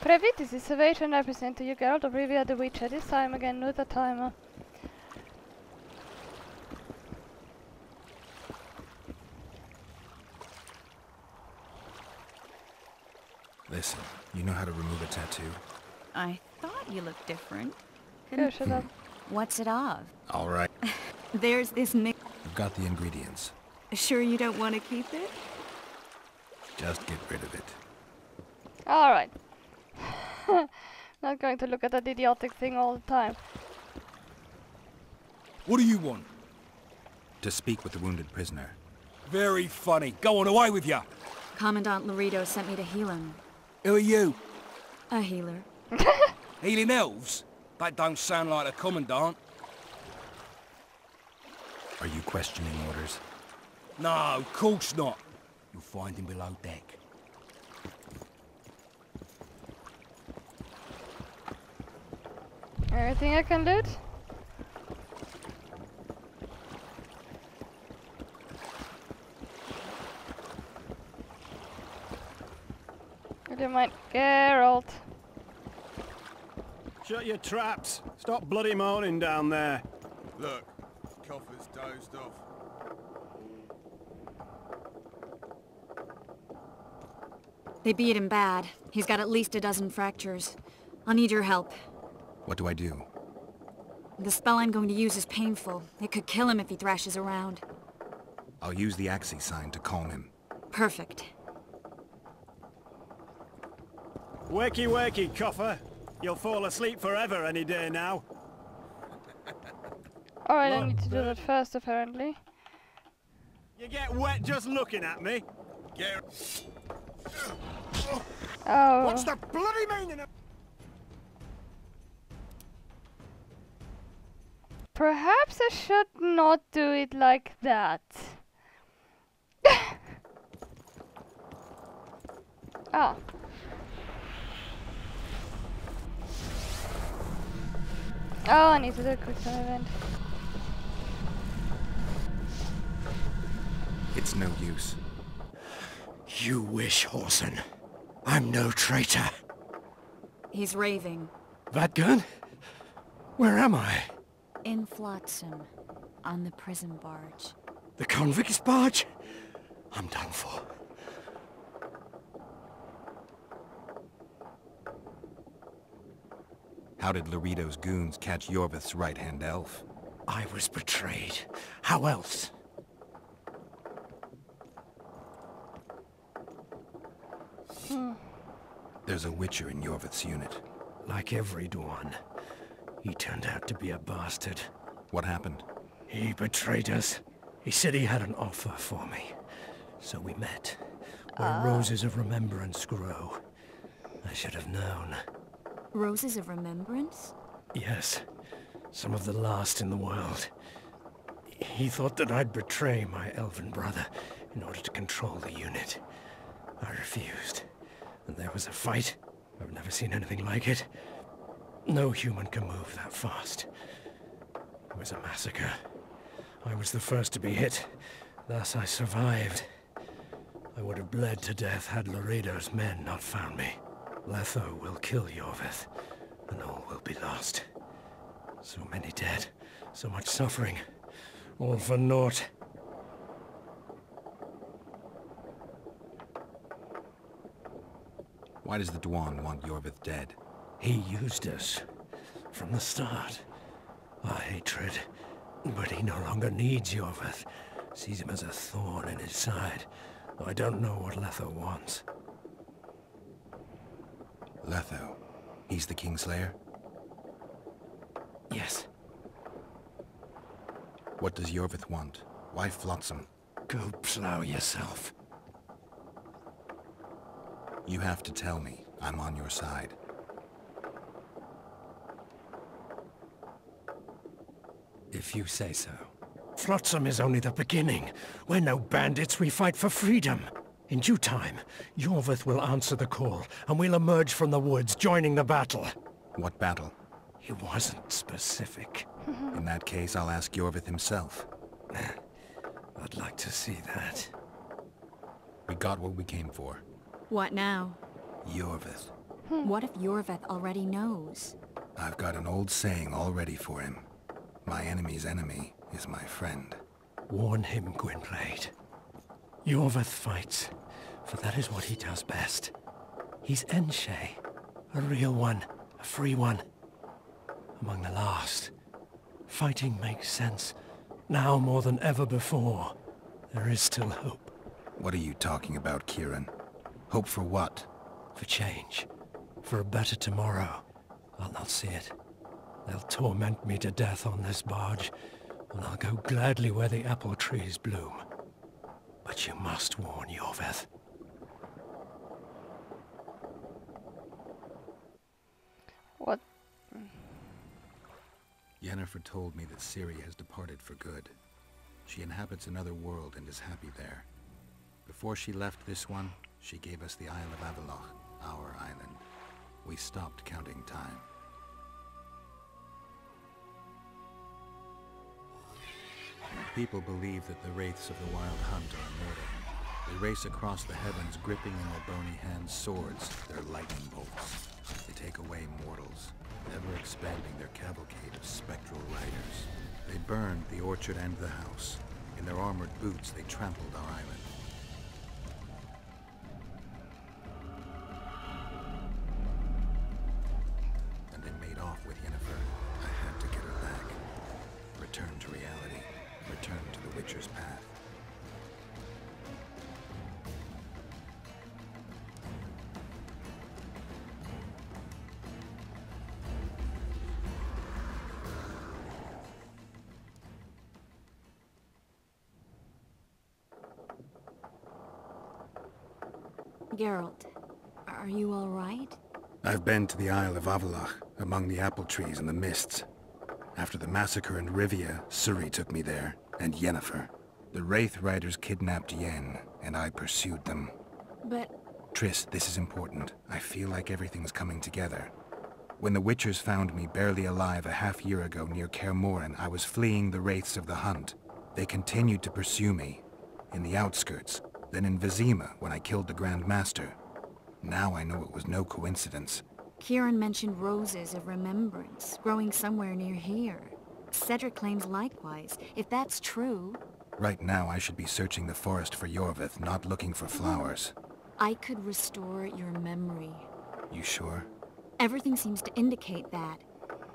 Previt, this is Salvation. I present to you Geralt of Rivia the Witcher, this time again with a timer. Listen, you know how to remove a tattoo? I thought you looked different. Go, shut up. What's it of? All right. There's this mix. I've got the ingredients. Sure you don't want to keep it? Just get rid of it. Alright. Not going to look at that idiotic thing all the time. What do you want? To speak with the wounded prisoner. Very funny. Go on, away with ya. Commandant Laredo sent me to heal him. Who are you? A healer. Healing elves? That don't sound like a commandant. Are you questioning orders? No, of course not. You'll find him below deck. Anything I can loot? Would you mind, Geralt? Shut your traps. Stop bloody moaning down there. Look, Coffer's dozed off. They beat him bad. He's got at least a dozen fractures. I'll need your help. What do I do? The spell I'm going to use is painful. It could kill him if he thrashes around. I'll use the Axie sign to calm him. Perfect. Wakey wakey, Coffer. You'll fall asleep forever any day now. Alright, I need to do that first, apparently. You get wet just looking at me. Oh. What's the bloody meaning of... Perhaps I should not do it like that. Ah. Oh, I need to do a quick time event. It's no use. You wish, Horson. I'm no traitor. He's raving. That gun? Where am I? In Flotsam. On the prison barge. The convict's barge? I'm done for. How did Laredo's goons catch Yorvith's right-hand elf? I was betrayed. How else? There's a Witcher in Yorvith's unit. Like every Dwan, he turned out to be a bastard. What happened? He betrayed us. He said he had an offer for me. So we met, where roses of remembrance grow. I should have known. Roses of Remembrance? Yes, some of the last in the world. He thought that I'd betray my elven brother in order to control the unit. I refused, and there was a fight. I've never seen anything like it. No human can move that fast. It was a massacre. I was the first to be hit, thus I survived. I would have bled to death had Laredo's men not found me. Letho will kill Yorvith, and all will be lost. So many dead, so much suffering, all for naught. Why does the Dwan want Yorvith dead? He used us from the start. Our hatred, but he no longer needs Yorvith. Sees him as a thorn in his side, though I don't know what Letho wants. Letho. He's the Kingslayer? Yes. What does Yorvith want? Why Flotsam? Go plow yourself. You have to tell me. I'm on your side. If you say so. Flotsam is only the beginning. We're no bandits, we fight for freedom. In due time, Yorvith will answer the call, and we'll emerge from the woods, joining the battle. What battle? He wasn't specific. In that case, I'll ask Yorvith himself. I'd like to see that. We got what we came for. What now? Yorvith. What if Yorveth already knows? I've got an old saying all ready for him. My enemy's enemy is my friend. Warn him, Gwynplaine. Yorveth fights, for that is what he does best. He's Enshay, a real one, a free one. Among the last. Fighting makes sense. Now more than ever before. There is still hope. What are you talking about, Kieran? Hope for what? For change. For a better tomorrow. I'll not see it. They'll torment me to death on this barge, and I'll go gladly where the apple trees bloom. But you must warn Yorveth. What? Yennefer told me that Ciri has departed for good. She inhabits another world and is happy there. Before she left this one, she gave us the Isle of Avallac'h, our island. We stopped counting time. People believe that the wraiths of the Wild Hunt are immortal. They race across the heavens, gripping in their bony hands swords, their lightning bolts. They take away mortals, ever expanding their cavalcade of spectral riders. They burned the orchard and the house. In their armored boots, they trampled our island. And they made off with Yennefer. I had to get her back. Return to reality. Return to the Witcher's path. Geralt, are you all right? I've been to the Isle of Avallac'h, among the apple trees and the mists. After the massacre in Rivia, Ciri took me there, and Yennefer. The Wraith Riders kidnapped Yen, and I pursued them. But... Triss, this is important. I feel like everything's coming together. When the Witchers found me barely alive a half-year ago near Kaer Morhen, I was fleeing the Wraiths of the Hunt. They continued to pursue me, in the outskirts, then in Vizima when I killed the Grand Master. Now I know it was no coincidence. Kieran mentioned roses of remembrance, growing somewhere near here. Cedric claims likewise. If that's true... Right now I should be searching the forest for Yorveth, not looking for flowers. I could restore your memory. You sure? Everything seems to indicate that.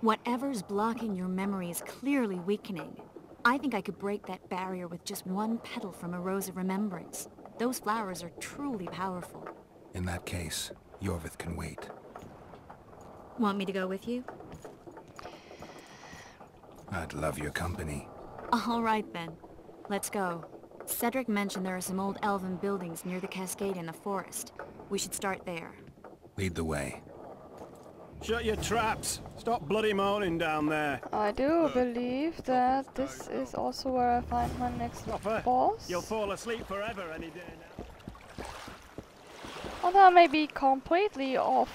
Whatever's blocking your memory is clearly weakening. I think I could break that barrier with just one petal from a rose of remembrance. Those flowers are truly powerful. In that case, Yorveth can wait. Want me to go with you? I'd love your company. All right then. Let's go. Cedric mentioned there are some old elven buildings near the cascade in the forest. We should start there. Lead the way. Shut your traps! Stop bloody moaning down there! I do believe that this is also where I find my next Coffer, boss. you'll fall asleep forever any day now. Although I may be completely off.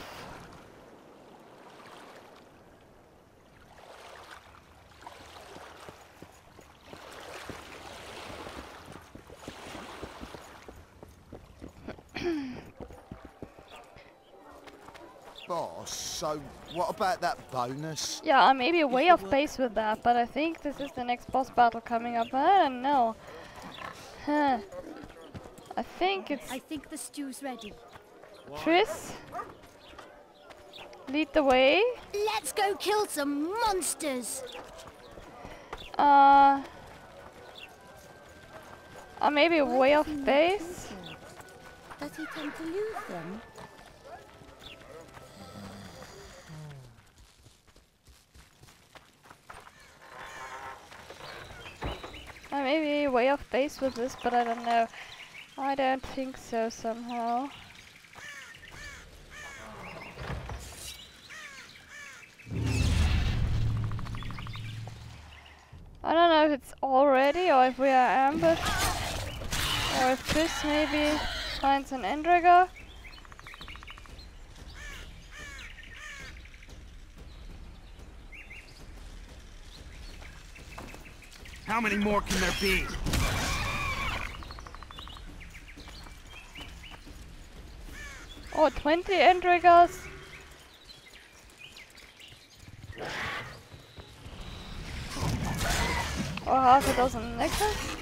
Boss, so what about that bonus? Yeah, I may be way off base with that, but I think this is the next boss battle coming up. I don't know. Huh. I think it's I think the stew's ready. Triss. Lead the way. Let's go kill some monsters! I may be way off base. Does he tend to lose them? I may be way off base with this, but I don't know. I don't think so somehow. I don't know if it's already or if we are ambushed. Or if Triss maybe finds an Endrigger. How many more can there be? Oh, 20 Endriggers. Or half a dozen necklaces.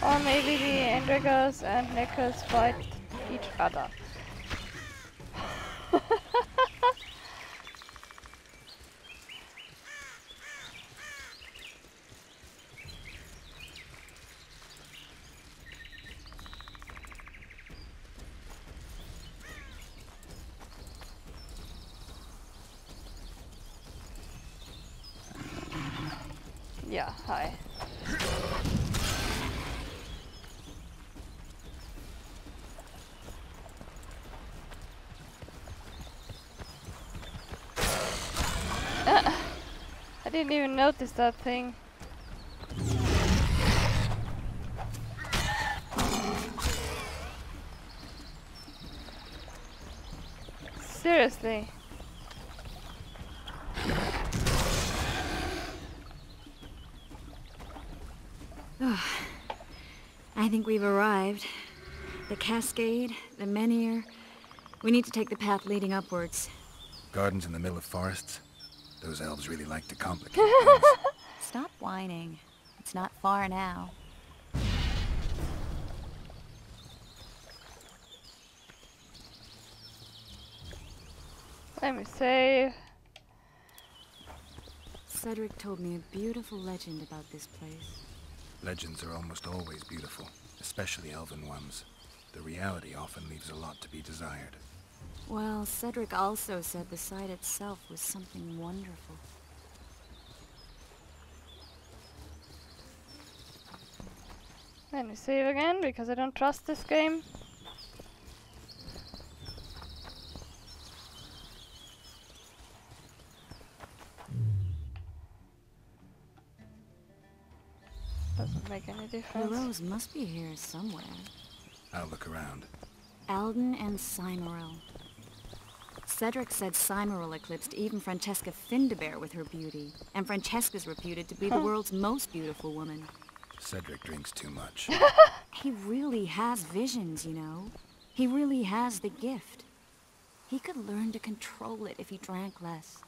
Or maybe the Endriggers and Neckers fight each other. Yeah, hi. I didn't even notice that thing. Seriously. I think we've arrived. The cascade, the menhir. We need to take the path leading upwards. Gardens in the middle of forests? Those elves really like to complicate things. Stop whining. It's not far now. Let me save. Cedric told me a beautiful legend about this place. Legends are almost always beautiful, especially elven ones. The reality often leaves a lot to be desired. Well, Cedric also said the site itself was something wonderful. Let me save again, because I don't trust this game. Doesn't make any The difference. rose must be here somewhere. I'll look around. Alden and Cymoril. Cedric said Cymoril eclipsed even Francesca Findabair with her beauty, and Francesca's reputed to be the world's most beautiful woman. Cedric drinks too much. He really has visions, you know. He really has the gift. He could learn to control it if he drank less.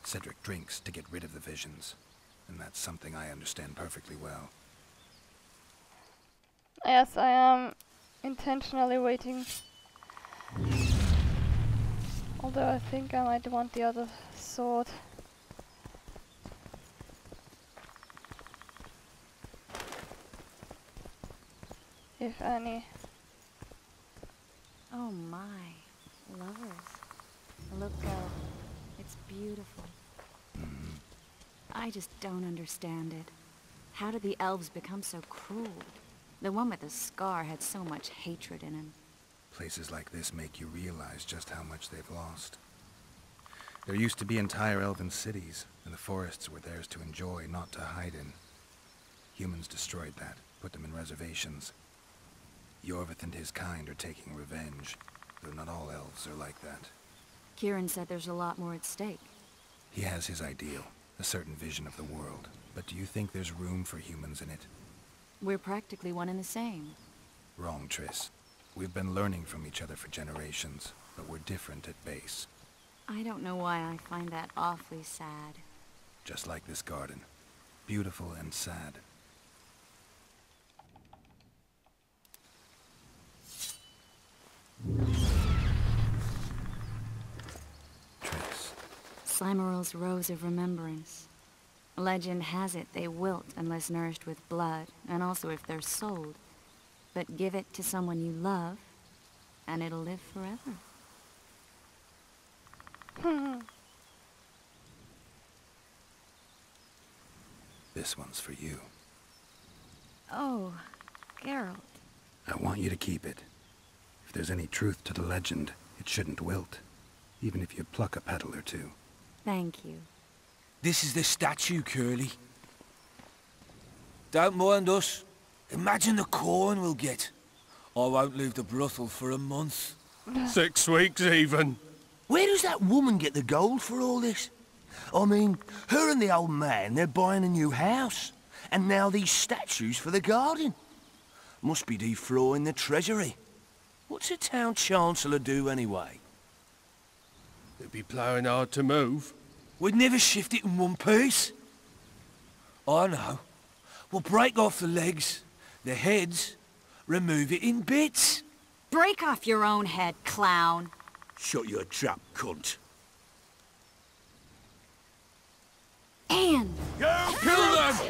Cedric drinks to get rid of the visions, and that's something I understand perfectly well. Yes, I am intentionally waiting. Although I think I might want the other sword. If any. Oh my, lovers. Look, girl, it's beautiful. I just don't understand it. How did the elves become so cruel? The one with the scar had so much hatred in him. Places like this make you realize just how much they've lost. There used to be entire elven cities, and the forests were theirs to enjoy, not to hide in. Humans destroyed that, put them in reservations. Yorvith and his kind are taking revenge, though not all elves are like that. Kieran said there's a lot more at stake. He has his ideal, a certain vision of the world. But do you think there's room for humans in it? We're practically one and the same. Wrong, Triss. We've been learning from each other for generations, but we're different at base. I don't know why I find that awfully sad. Just like this garden. Beautiful and sad. Triss. Cymoril's Rose of Remembrance. Legend has it they wilt unless nourished with blood, and also if they're sold. But give it to someone you love, and it'll live forever. This one's for you. Oh, Geralt. I want you to keep it. If there's any truth to the legend, it shouldn't wilt. Even if you pluck a petal or two. Thank you. This is the statue, Curly. Don't mind us. Imagine the corn we'll get. I won't leave the brothel for a month. 6 weeks even. Where does that woman get the gold for all this? I mean, her and the old man, they're buying a new house. And now these statues for the garden. Must be defraying the treasury. What's a town chancellor do anyway? It'd be ploughing hard to move. We'd never shift it in one piece. I know. We'll break off the legs, the heads, remove it in bits. Break off your own head, clown. Shut your trap, cunt. And Go kill them!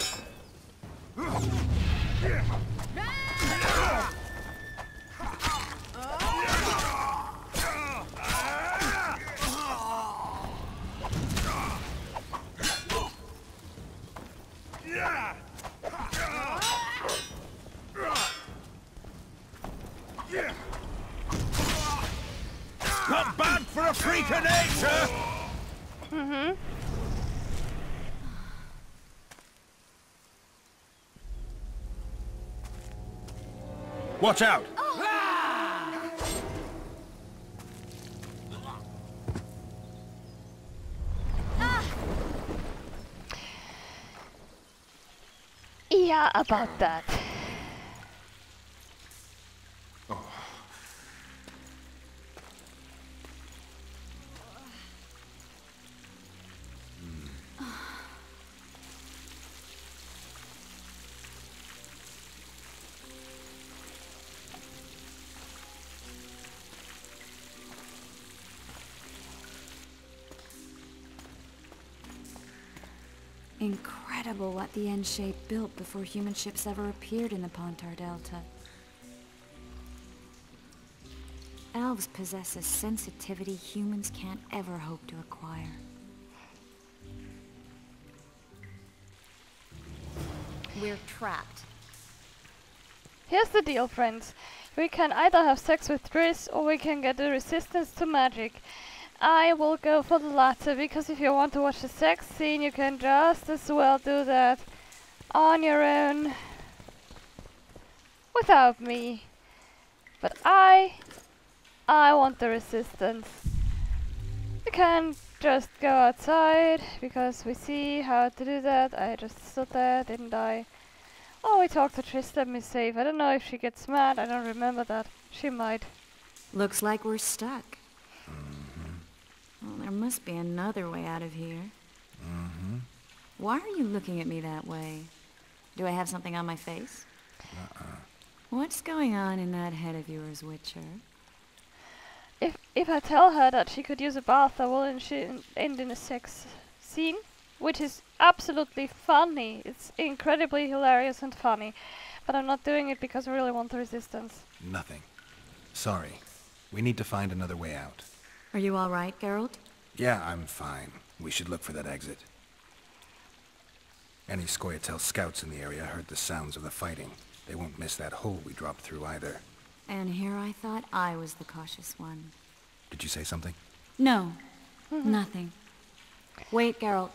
Not bad for a freak of nature! Mm-hmm. Watch out! Yeah, about that. incredible what the N-shape built before human ships ever appeared in the Pontar Delta. Elves possess a sensitivity humans can't ever hope to acquire. We're trapped. Here's the deal, friends. We can either have sex with Triss or we can get the resistance to magic. I will go for the latter, because if you want to watch the sex scene, you can just as well do that on your own without me. But I want the resistance. We can just go outside, because we see how to do that. I just stood there, didn't I? Oh, we talked to Triss, let me save. I don't know if she gets mad, I don't remember that. She might. Looks like we're stuck. Well, there must be another way out of here. Why are you looking at me that way? Do I have something on my face? What's going on in that head of yours, Witcher? If I tell her that she could use a bath, I will end in a sex scene, which is absolutely funny. It's incredibly hilarious and funny, but I'm not doing it because I really want the resistance. Nothing. Sorry. We need to find another way out. Are you all right, Geralt? Yeah, I'm fine. We should look for that exit. Any scoia'tael scouts in the area heard the sounds of the fighting. They won't miss that hole we dropped through either. And here I thought I was the cautious one. Did you say something? No, nothing. Wait, Geralt.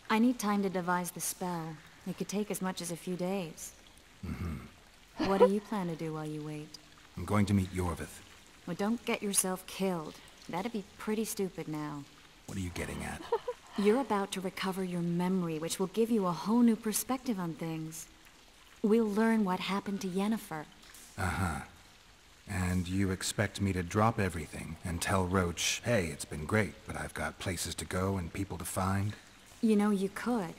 I need time to devise the spell. It could take as much as a few days. What do you plan to do while you wait? I'm going to meet Yorvith. Well, don't get yourself killed. That'd be pretty stupid now. What are you getting at? You're about to recover your memory, which will give you a whole new perspective on things. We'll learn what happened to Yennefer. And you expect me to drop everything and tell Roach, hey, it's been great, but I've got places to go and people to find? You know, you could.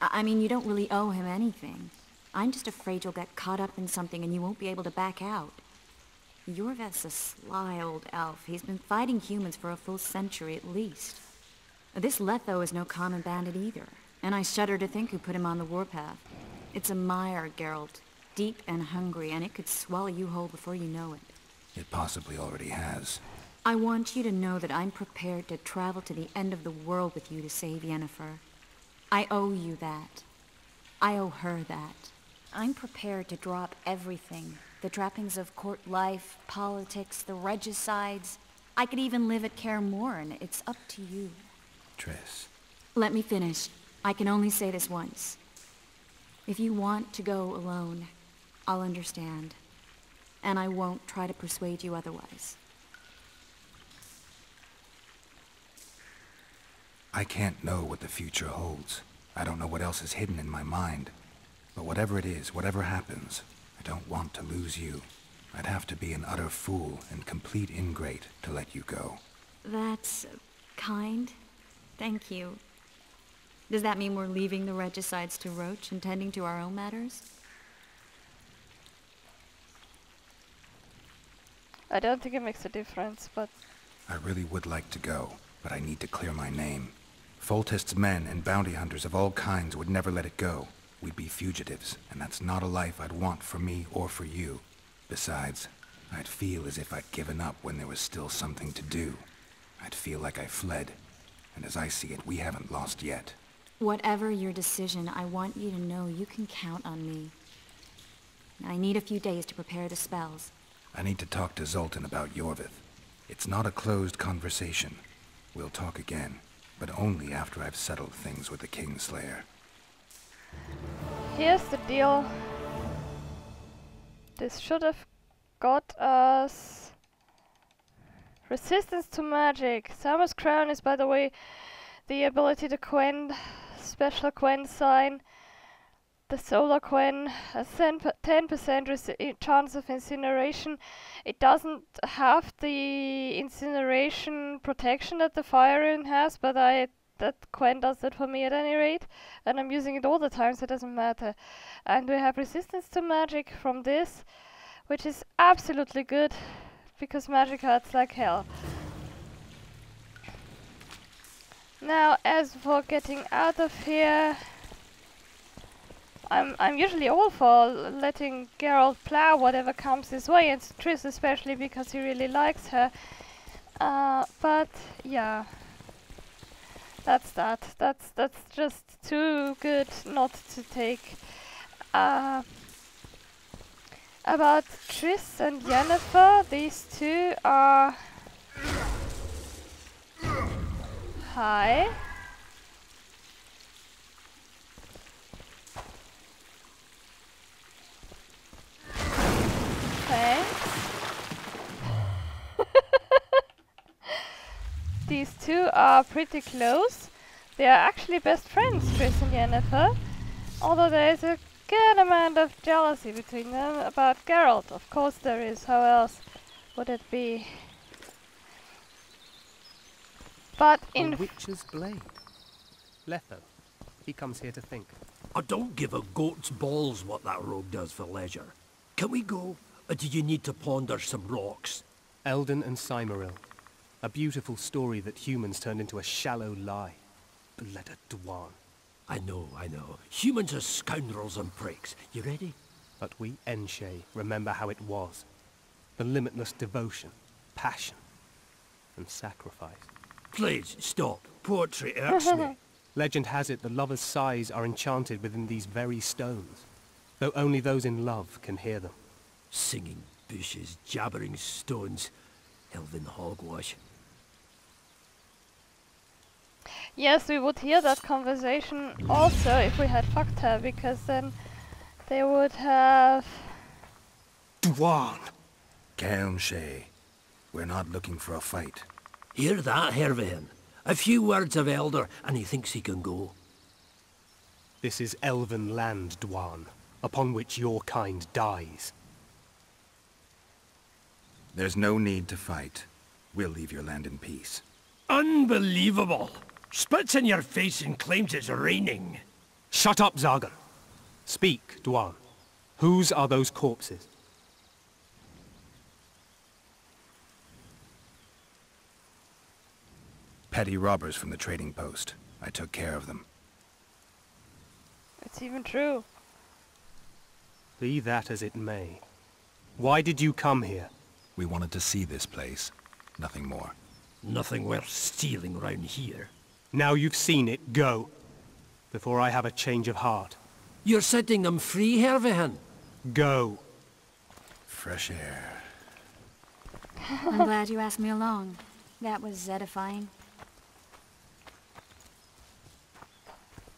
I mean, you don't really owe him anything. I'm just afraid you'll get caught up in something and you won't be able to back out. Yorvith's a sly old elf. He's been fighting humans for a full century at least. This Letho is no common bandit either, and I shudder to think who put him on the warpath. It's a mire, Geralt. Deep and hungry, and it could swallow you whole before you know it. It possibly already has. I want you to know that I'm prepared to travel to the end of the world with you to save Yennefer. I owe you that. I owe her that. I'm prepared to drop everything. The trappings of court life, politics, the regicides. I could even live at Kaer Morhen. It's up to you. Triss. Let me finish. I can only say this once. If you want to go alone, I'll understand. And I won't try to persuade you otherwise. I can't know what the future holds. I don't know what else is hidden in my mind. But whatever it is, whatever happens, I don't want to lose you. I'd have to be an utter fool and complete ingrate to let you go. That's kind. Thank you. Does that mean we're leaving the regicides to Roach and tending to our own matters? I don't think it makes a difference, but... I really would like to go, but I need to clear my name. Foltest's men and bounty hunters of all kinds would never let it go. We'd be fugitives, and that's not a life I'd want for me or for you. Besides, I'd feel as if I'd given up when there was still something to do. I'd feel like I fled, and as I see it, we haven't lost yet. Whatever your decision, I want you to know you can count on me. I need a few days to prepare the spells. I need to talk to Zoltan about Yorvith. It's not a closed conversation. We'll talk again, but only after I've settled things with the Kingslayer. Here's the deal. This should have got us resistance to magic. Summer's Crown is, by the way, the ability to Quen, special Quen sign. The solar Quen has 10% chance of incineration. It doesn't have the incineration protection that the fire rune has, but that Quen does it for me at any rate, and I'm using it all the time, so it doesn't matter. And we have resistance to magic from this, which is absolutely good, because magic hurts like hell. Now, as for getting out of here, I'm usually all for letting Geralt plow whatever comes his way, and Triss especially because he really likes her. But yeah, that's that. That's just too good not to take. About Triss and Yennefer, these two are... Hi. These two are pretty close. They are actually best friends, Triss and Yennefer. Although there is a good amount of jealousy between them about Geralt. Of course there is. How else would it be? But in... A witch's blade. Letho. He comes here to think. I don't give a goat's balls what that rogue does for leisure. Can we go? Or do you need to ponder some rocks? Eldon and Cymoril. A beautiful story that humans turned into a shallow lie. Bled Dwan. I know. Humans are scoundrels and pricks. You ready? But we Enshe remember how it was. The limitless devotion, passion, and sacrifice. Please, stop. Poetry irks me. Legend has it the lovers' sighs are enchanted within these very stones, though only those in love can hear them. Singing bushes, jabbering stones, elven hogwash. Yes, we would hear that conversation also if we had fucked her, because then they would have... Dwan! Cairnshay, we're not looking for a fight. Hear that, Hervihin? A few words of Elder, and he thinks he can go. This is elven land, Dwan, upon which your kind dies. There's no need to fight. We'll leave your land in peace. Unbelievable! Spits in your face and claims it's raining. Shut up, Zargon. Speak, Dwan. Whose are those corpses? Petty robbers from the trading post. I took care of them. It's even true. Be that as it may. Why did you come here? We wanted to see this place. Nothing more. Nothing worth stealing round here. Now you've seen it, go. Before I have a change of heart. You're setting them free, Hervihin. Go. Fresh air. I'm glad you asked me along. That was edifying.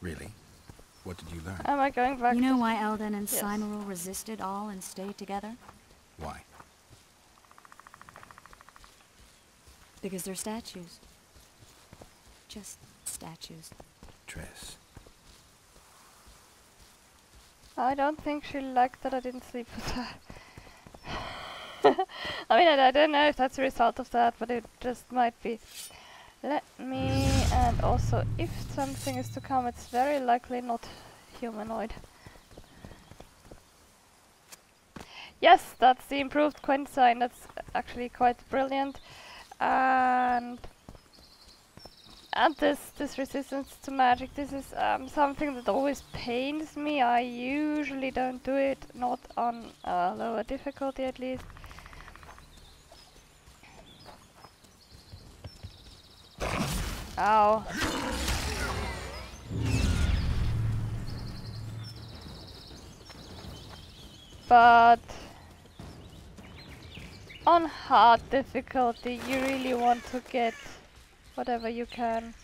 Really? What did you learn? Am I going back? You know why Eldon and Yes. Cymoril resisted all and stayed together? Why? Because they're statues. Just statues. Triss. I don't think she liked that I didn't sleep with her. I mean, I don't know if that's a result of that, but it just might be. Let me, and also if something is to come, it's very likely not humanoid. Yes, that's the improved Quen sign, that's actually quite brilliant. And this resistance to magic, this is something that always pains me. I usually don't do it, not on lower difficulty at least. Ow. But on hard difficulty you really want to get whatever you can.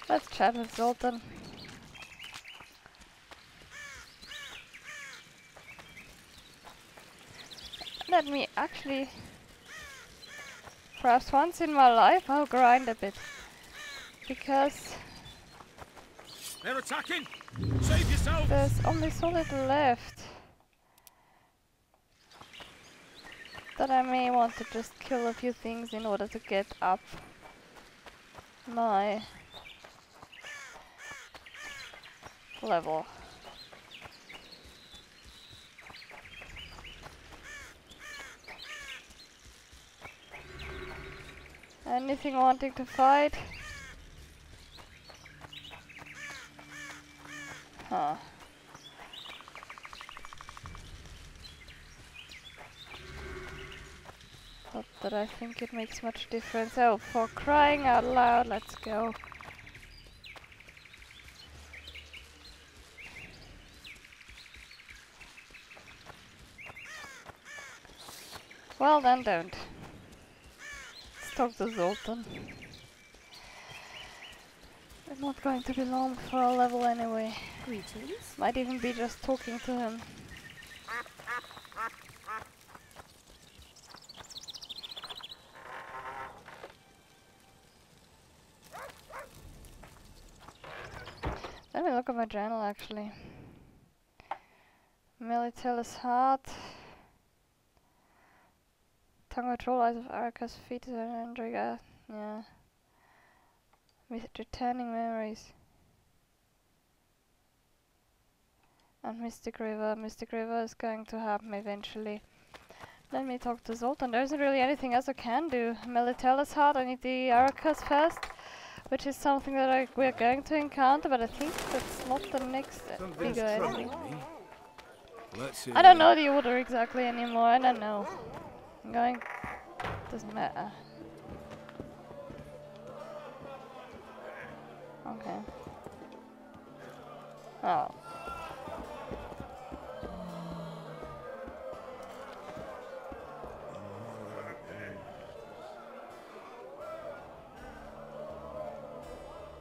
Let's chat with Zoltan. Let me actually, perhaps once in my life, I'll grind a bit. Because they're attacking! Save yourself! There's only so little left that I may want to just kill a few things in order to get up my level. Anything wanting to fight? Huh. Not that I think it makes much difference. Oh, for crying out loud, let's go. Well then, don't. Let's talk to Zoltan. It's not going to be long for a level anyway. Greetings. Might even be just talking to him. Let me look at my journal actually. Melitella's heart. Tongue control, eyes of Arca's feet and Andriga. Yeah. Returning memories. And Mystic River. Mystic River is going to happen eventually. Let me talk to Zoltan. There isn't really anything else I can do. Melitella's heart, I need the Aracas first, which is something that we're going to encounter, but I think that's not the next bigger enemy. I don't know the order exactly anymore, I don't know. I'm going... doesn't matter. Okay. Oh.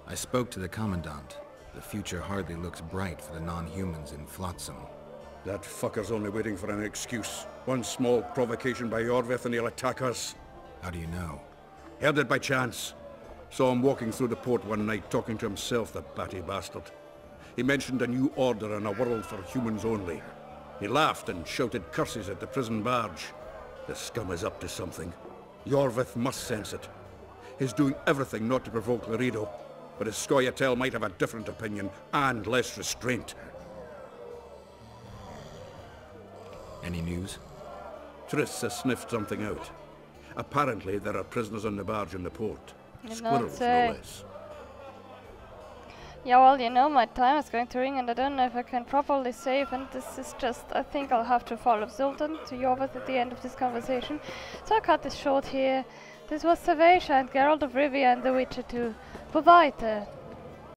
I spoke to the Commandant. The future hardly looks bright for the non-humans in Flotsam. That fucker's only waiting for an excuse. One small provocation by Orvith and he'll attack us. How do you know? Heard it by chance. Saw him walking through the port one night talking to himself, the batty bastard. He mentioned a new order and a world for humans only. He laughed and shouted curses at the prison barge. The scum is up to something. Orvith must sense it. He's doing everything not to provoke Laredo, but his scoia'tael might have a different opinion and less restraint. Any news? Triss has sniffed something out. Apparently there are prisoners on the barge in the port. Squirrels, no less. Yeah, well, you know, my time is going to ring and I don't know if I can properly save, and this is just, I think I'll have to follow Zoltan to Jorveth at the end of this conversation. So I'll cut this short here. This was Savasha and Geralt of Rivia and the Witcher 2. Bye-bye.